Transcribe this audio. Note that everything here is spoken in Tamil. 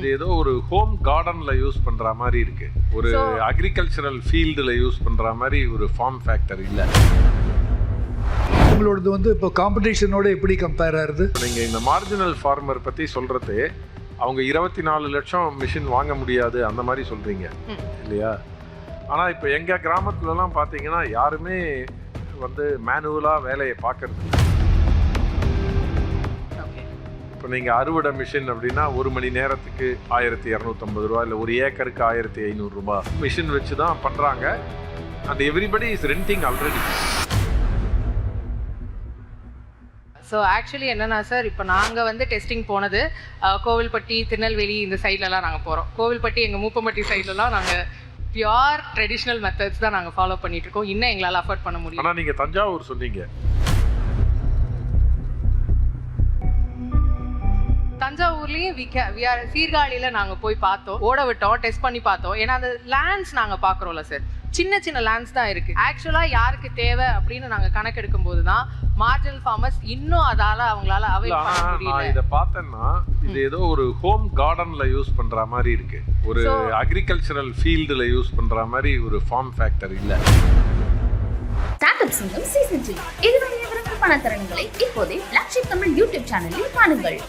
இது ஏதோ ஒரு ஹோம் கார்டன்ல யூஸ் பண்ற மாதிரி இருக்கு. ஒரு அக்ரிகல்ச்சரல் ஃபீல்டுல யூஸ் பண்ற மாதிரி ஒரு ஃபார்ம் ஃபேக்டர் இல்ல. உங்களோடது வந்து இப்போ காம்படிஷனோட எப்படி கம்பேர் ஆகுது? நீங்க இந்த மார்ஜினல் ஃபார்மர் பத்தி சொல்றது அவங்க 24 லட்சம் மிஷின் வாங்க முடியாது அந்த மாதிரி சொல்றீங்க இல்லையா? ஆனா இப்போ எங்க கிராமத்துலலாம் பாத்தீங்கன்னா யாருமே வந்து மேனுவலா வேலையை பார்க்கறது இல்லை. இப்போ நீங்கள் அறுவடை மிஷின் அப்படின்னா ஒரு மணி நேரத்துக்கு 1250 ரூபா, இல்லை ஒரு ஏக்கருக்கு 1500 ரூபா மிஷின் வச்சு தான் பண்ணுறாங்க. And everybody is renting already. So actually என்னென்னா சார், இப்போ நாங்கள் வந்து டெஸ்டிங் போனது கோவில்பட்டி, திருநெல்வேலி இந்த சைட்லலாம் நாங்கள் போகிறோம். கோவில்பட்டி எங்கள் மூப்பம்பட்டி சைட்லலாம் நாங்கள் பியூர் ட்ரெடிஷ்னல் மெத்தட்ஸ் தான் நாங்கள் ஃபாலோ பண்ணிகிட்ருக்கோம். இன்னும் எங்களால் அஃபோர்ட் பண்ண முடியும். ஆனால் நீங்கள் தஞ்சாவூர் சொன்னீங்க. தஞ்சாவூர்லேயும் சீர்காழியில் நாங்கள் போய் பார்த்தோம், ஓட விட்டோம், டெஸ்ட் பண்ணி பார்த்தோம். ஏன்னா அந்த லேண்ட்ஸ் நாங்கள் பார்க்குறோம்ல சார், சின்ன சின்ன லேண்ட்ஸ் தான் இருக்குது. ஆக்சுவலாக யாருக்கு தேவை அப்படின்னு நாங்கள் கணக்கெடுக்கும் போது தான் மார்ஜினல் ஃபார்மர்ஸ் இன்னும் அதால் அவங்களால அவைல் பண்ண முடியல. நான் இதை பார்த்தேன்னா இது ஏதோ ஒரு ஹோம் கார்டன்ல யூஸ் பண்ற மாதிரி இருக்கு. ஒரு அக்ரிகல்ச்சரல் ஃபீல்டுல யூஸ் பண்ற மாதிரி ஒரு ஃபார்ம் ஃபேக்டர் இல்ல. ஸ்டார்ட்அப் சிங்கம் சீசன் 3 இதுவரை விருப்பமான தருணங்களை இப்போதே ஃபிளாக்ஷிப் தமிழ் யூடியூப் சேனலில் காணுங்கள்.